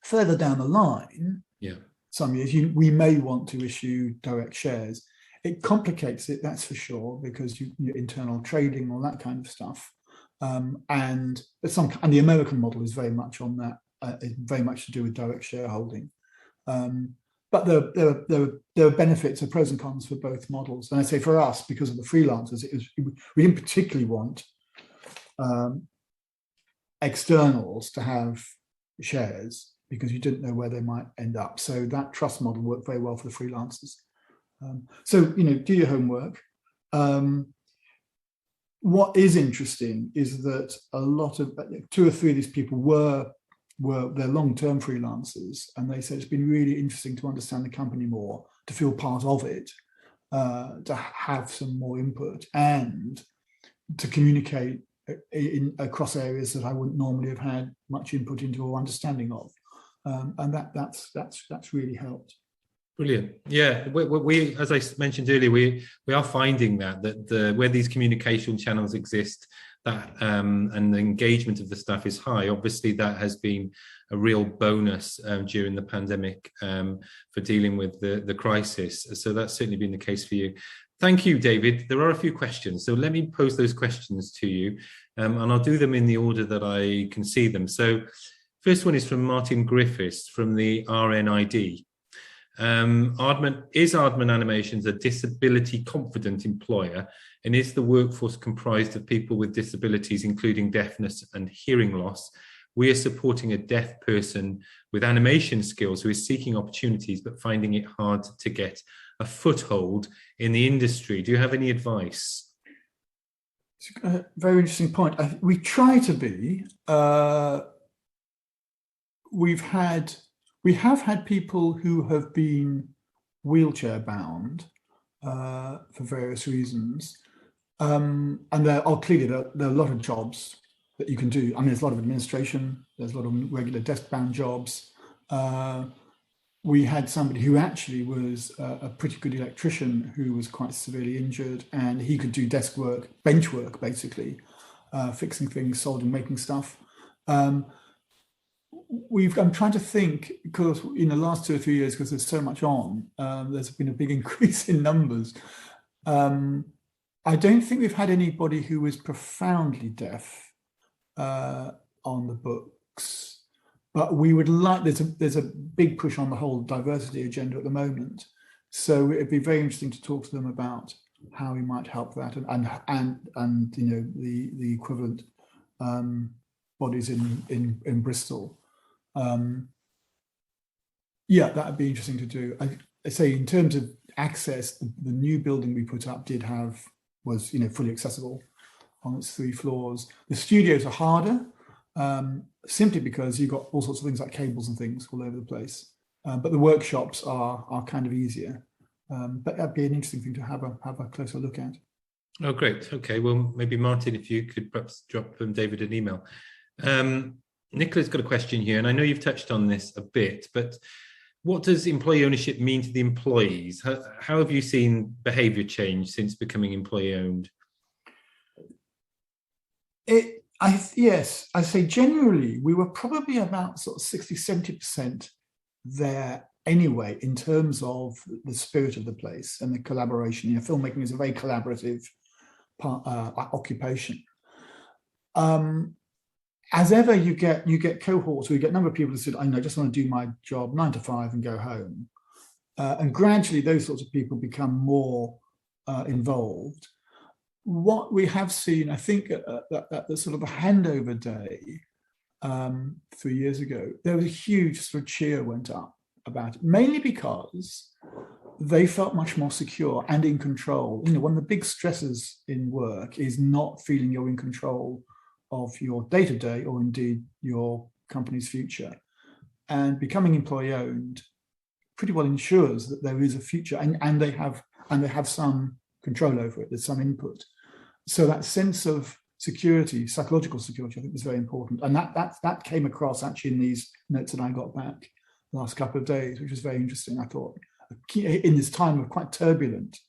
Further down the line, some years, we may want to issue direct shares. It complicates it, that's for sure, because your internal trading, all that kind of stuff. And the American model is very much on that, very much to do with direct shareholding. But there are benefits, there are pros and cons for both models. And I say for us, because of the freelancers, we didn't particularly want externals to have shares because you didn't know where they might end up. So that trust model worked very well for the freelancers. So, do your homework. What is interesting is that a lot of, 2 or 3 of these people were they're long-term freelancers, and they said it's been really interesting to understand the company more, to feel part of it, to have some more input, and to communicate across areas that I wouldn't normally have had much input into or understanding of, and that's really helped. Brilliant. Yeah, we as I mentioned earlier, we are finding that where these communication channels exist, that and the engagement of the staff is high. Obviously, that has been a real bonus during the pandemic for dealing with the crisis. So that's certainly been the case for you. Thank you, David. There are a few questions, so let me pose those questions to you, and I'll do them in the order that I can see them. So, first one is from Martin Griffiths from the RNID. Aardman Animations a disability confident employer, and is the workforce comprised of people with disabilities including deafness and hearing loss? We are supporting a deaf person with animation skills who is seeking opportunities but finding it hard to get a foothold in the industry. Do you have any advice? It's a very interesting point. We try to be. We have had people who have been wheelchair bound for various reasons. And clearly there are a lot of jobs that you can do. I mean, there's a lot of administration, there's a lot of regular desk-bound jobs. We had somebody who actually was a pretty good electrician who was quite severely injured, and he could do desk work, bench work, basically, fixing things, soldering, making stuff. I'm trying to think, because in the last 2 or 3 years, because there's so much on, there's been a big increase in numbers. I don't think we've had anybody who was profoundly deaf on the books, but we would like, there's a big push on the whole diversity agenda at the moment. So it'd be very interesting to talk to them about how we might help that, and the equivalent bodies in Bristol. That would be interesting to do. I say in terms of access, the new building we put up was fully accessible on its 3 floors. The studios are harder, simply because you've got all sorts of things like cables and things all over the place. But the workshops are kind of easier. But that'd be an interesting thing to have a closer look at. Oh, great. Okay, well, maybe Martin, if you could perhaps drop David an email. Nicola's got a question here, and I know you've touched on this a bit, but what does employee ownership mean to the employees? How have you seen behaviour change since becoming employee-owned? Yes, I say generally we were probably about sort of 60-70% there anyway, in terms of the spirit of the place and the collaboration. Filmmaking is a very collaborative occupation. As ever, you get cohorts where you get a number of people who said, I just want to do my job 9 to 5 and go home. And gradually those sorts of people become more involved. What we have seen, I think, at the sort of a handover day 3 years ago, there was a huge sort of cheer went up about it, mainly because they felt much more secure and in control. One of the big stresses in work is not feeling you're in control of your day-to-day or indeed your company's future. And becoming employee-owned pretty well ensures that there is a future, and they have some control over it. There's some input. So that sense of security, psychological security, I think was very important. And that came across actually in these notes that I got back the last couple of days, which was very interesting. I thought in this time of quite turbulent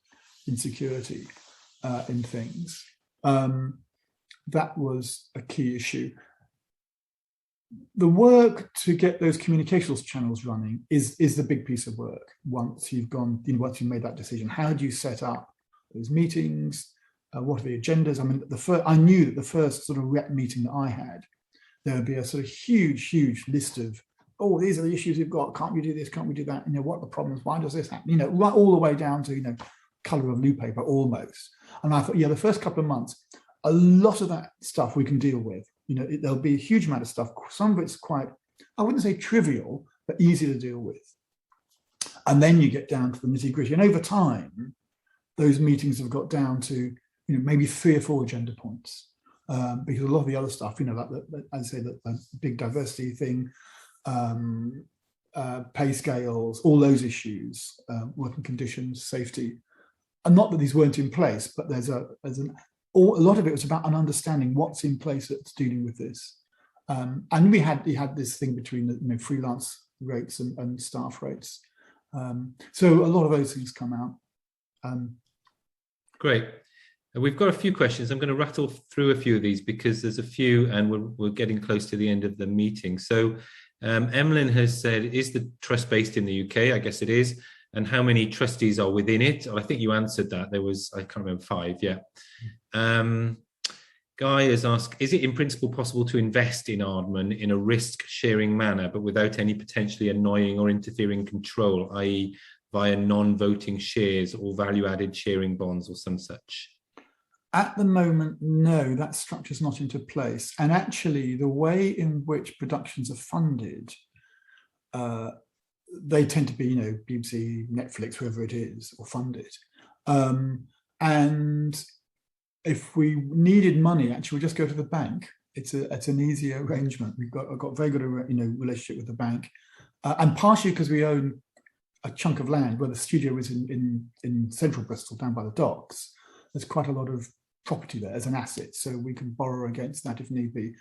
insecurity in things, that was a key issue. The work to get those communications channels running is the big piece of work. Once you've once you've made that decision, how do you set up those meetings? What are the agendas? I mean, I knew that the first sort of rep meeting that I had, there would be a sort of huge list of, oh, these are the issues we've got. Can't we do this? Can't we do that? What are the problems? Why does this happen? Right all the way down to, colour of blue paper almost. And I thought, the first couple of months, a lot of that stuff we can deal with. There'll be a huge amount of stuff. Some of it's quite, I wouldn't say trivial, but easy to deal with. And then you get down to the nitty gritty. And over time, those meetings have got down to, maybe 3 or 4 agenda points. Because a lot of the other stuff, I'd say that the big diversity thing, pay scales, all those issues, working conditions, safety. And not that these weren't in place, but a lot of it was about an understanding what's in place that's dealing with this. And we had this thing between the freelance rates and staff rates. So a lot of those things come out. Great. We've got a few questions. I'm going to rattle through a few of these because there's a few and we're getting close to the end of the meeting. So Emlyn has said, is the trust based in the UK? I guess it is. And how many trustees are within it? I think you answered that. There was, I can't remember, 5, yeah. Guy has asked, is it in principle possible to invest in Aardman in a risk-sharing manner, but without any potentially annoying or interfering control, i.e. via non-voting shares or value-added sharing bonds or some such? At the moment, no, that structure's not into place. And actually, the way in which productions are funded, they tend to be, BBC, Netflix, whoever it is, or funded. And if we needed money, actually, we'll just go to the bank. It's an easy arrangement. I've got very good, relationship with the bank, and partially because we own a chunk of land where the studio is in central Bristol, down by the docks. There's quite a lot of property there as an asset, so we can borrow against that if need be.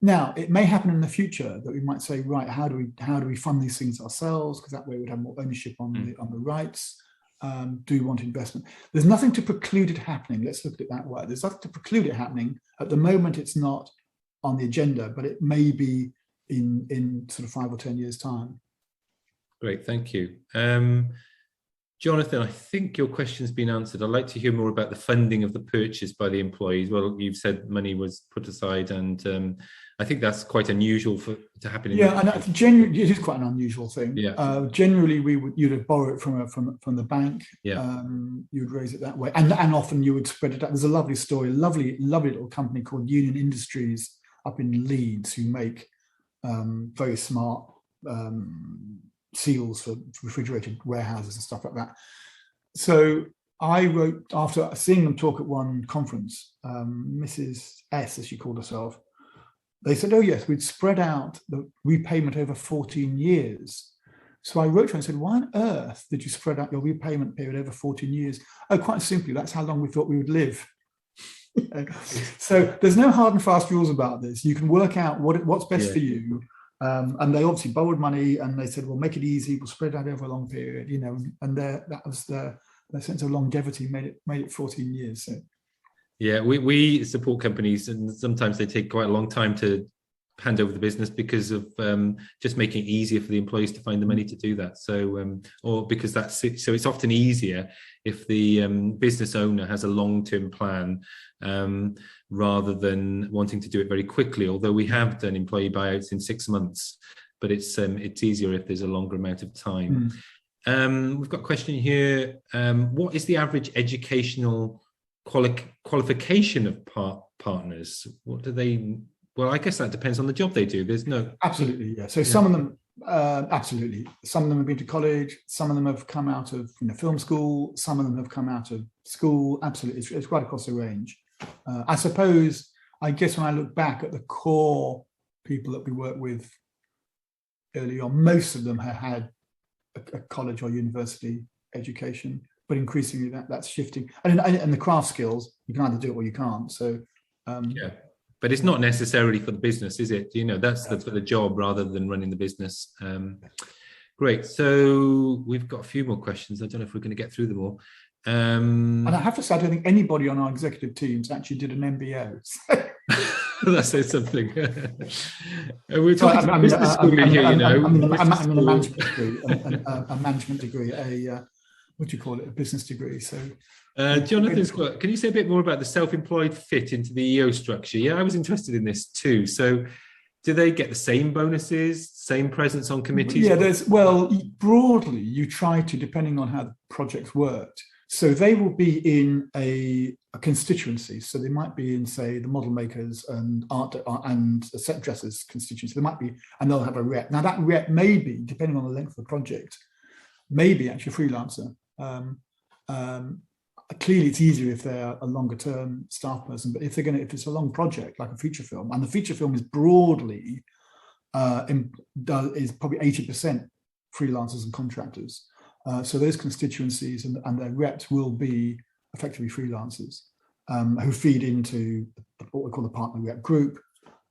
Now, it may happen in the future that we might say, right, how do we fund these things ourselves? Because that way we'd have more ownership on the rights. Do we want investment? There's nothing to preclude it happening. Let's look at it that way. There's nothing to preclude it happening. At the moment, it's not on the agenda, but it may be in sort of 5 or 10 years' time. Great, thank you. Jonathan, I think your question's been answered. I'd like to hear more about the funding of the purchase by the employees. Well, you've said money was put aside, and I think that's quite unusual to happen. And generally, it is quite an unusual thing. Yeah. Generally, you'd have borrowed it from the bank. Yeah. You would raise it that way, and often you would spread it out. There's a lovely story, lovely little company called Union Industries up in Leeds who make very smart seals for refrigerated warehouses and stuff like that. So I wrote, after seeing them talk at one conference, Mrs. S, as she called herself, they said, oh yes, we'd spread out the repayment over 14 years. So I wrote to her and said, why on earth did you spread out your repayment period over 14 years? Oh, quite simply, that's how long we thought we would live. So there's no hard and fast rules about this. You can work out what's best for you. And they obviously borrowed money, and they said, "Well, make it easy. We'll spread out over a long period." And that was their sense of longevity made it 14 years. So, yeah, we support companies, and sometimes they take quite a long time to hand over the business because of just making it easier for the employees to find the money to do that. So, or because that's it. So it's often easier if the business owner has a long-term plan rather than wanting to do it very quickly. Although we have done employee buyouts in 6 months, but it's easier if there's a longer amount of time. We've got a question here. What is the average educational qualification of partners? What do they? Well, I guess that depends on the job they do. There's no... Absolutely, yeah. So some of them, absolutely. Some of them have been to college. Some of them have come out of film school. Some of them have come out of school. Absolutely. It's right across the range. I guess when I look back at the core people that we work with early on, most of them have had a college or university education. but increasingly that's shifting. And the craft skills, you can either do it or you can't. So yeah, but it's not necessarily for the business, is it? That's for the job rather than running the business. Great. So we've got a few more questions. I don't know if we're going to get through them all. And I have to say, I don't think anybody on our executive teams actually did an MBO. That says something. We're talking about business school here, I mean, a management degree, a management degree, what do you call it, a business degree. So, Jonathan's got, can you say a bit more about the self-employed fit into the EO structure? Yeah, I was interested in this too. So do they get the same bonuses, same presence on committees? Yeah, broadly, you try to, depending on how the project's worked. So they will be in a constituency. So they might be in, say, the model makers and art and set dressers constituency. They might be, and they'll have a rep. Now that rep may be, depending on the length of the project, maybe actually a freelancer. Clearly, it's easier if they're a longer-term staff person. But if it's a long project like a feature film, and the feature film is broadly is probably 80% freelancers and contractors. So those constituencies and their reps will be effectively freelancers who feed into what we call the partner rep group,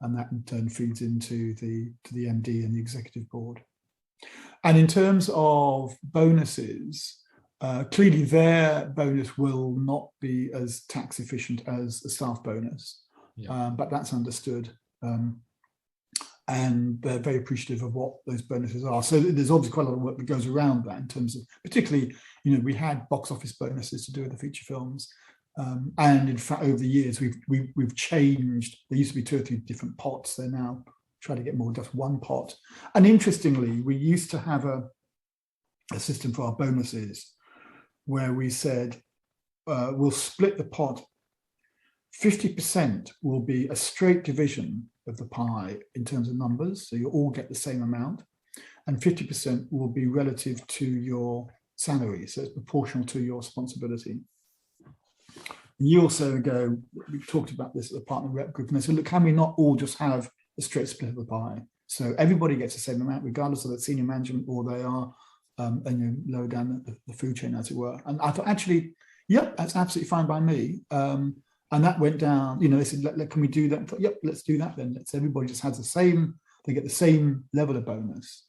and that in turn feeds into the MD and the executive board. And in terms of bonuses, clearly their bonus will not be as tax efficient as a staff bonus, but that's understood. And they're very appreciative of what those bonuses are. So there's obviously quite a lot of work that goes around that in terms of, particularly, we had box office bonuses to do with the feature films. And in fact, over the years, we've changed. There used to be 2 or 3 different pots. They're now trying to get more just one pot. And interestingly, we used to have a system for our bonuses where we said, we'll split the pot. 50% will be a straight division of the pie in terms of numbers, so you all get the same amount, and 50% will be relative to your salary, so it's proportional to your responsibility. You also we talked about this at the partner rep group, and they said, look, can we not all just have a straight split of the pie? So everybody gets the same amount, regardless of the senior management or they are lower down the food chain, as it were. And I thought, actually, yep, that's absolutely fine by me. And that went down, they said, can we do that? I thought, yep, let's do that then. Everybody just has they get the same level of bonus,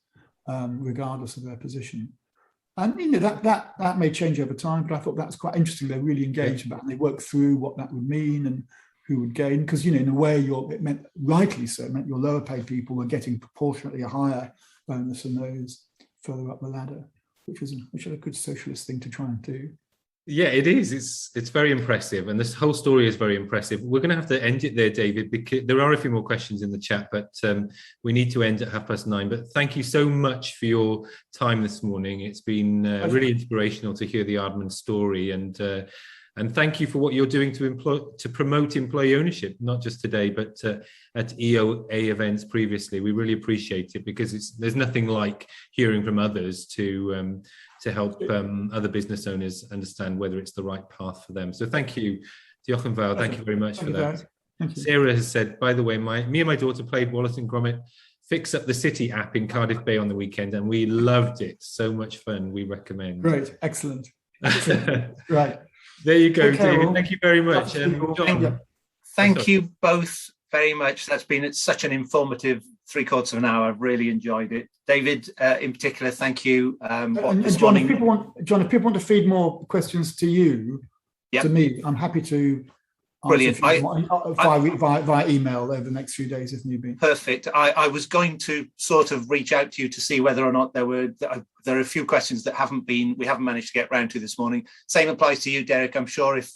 regardless of their position. And that may change over time, but I thought that's quite interesting. They're really engaged about it, and they work through what that would mean and who would gain. Because, in a way, it meant, rightly so, it meant your lower paid people were getting proportionately a higher bonus than those further up the ladder, which is a good socialist thing to try and do. Yeah, it is. It's very impressive, and this whole story is very impressive. We're going to have to end it there, David, because there are a few more questions in the chat, but we need to end at 9:30. But thank you so much for your time this morning. It's been really inspirational to hear the Aardman story, and thank you for what you're doing to promote employee ownership, not just today, but at EOA events previously. We really appreciate it, because there's nothing like hearing from others to help other business owners understand whether it's the right path for them. So thank you, Diolch yn fawr. Thank you very much for that. Sarah has said, by the way, me and my daughter played Wallace and Gromit Fix Up the City app in Cardiff Bay on the weekend, and we loved it. So much fun. We recommend. Great. Excellent. Right. There you go, David. Thank you very much. Thank you both very much. That's been such an informative 3/4 of an hour. I've really enjoyed it. David, in particular, thank you. And John, if people want to feed more questions to you, to me, I'm happy to. Brilliant. Via email over the next few days if need be. Perfect. I was going to sort of reach out to you to see whether or not there are a few questions that we haven't managed to get round to this morning. Same applies to you, Derek. I'm sure if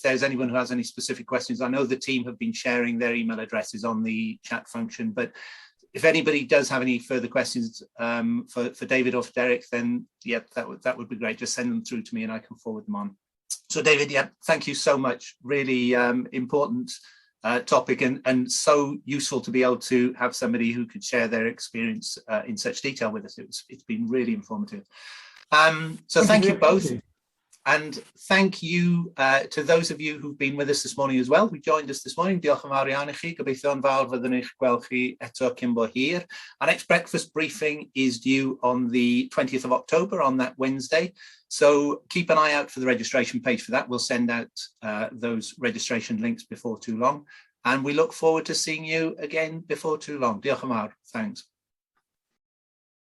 there's anyone who has any specific questions, I know the team have been sharing their email addresses on the chat function, but if anybody does have any further questions for David or for Derek, then that would be great. Just send them through to me and I can forward them on. So David, thank you so much. Really important topic and so useful to be able to have somebody who could share their experience in such detail with us. It's been really informative. So thank you both. And thank you to those of you who've been with us this morning as well, who joined us this morning. Diolch yn fawr iawn I chi. Gobeithio yn fawr fyddwn eich gweld chi eto cyn bo hir. Our next breakfast briefing is due on the 20th of October, on that Wednesday. So keep an eye out for the registration page for that. We'll send out those registration links before too long. And we look forward to seeing you again before too long. Diolch yn fawr. Thanks.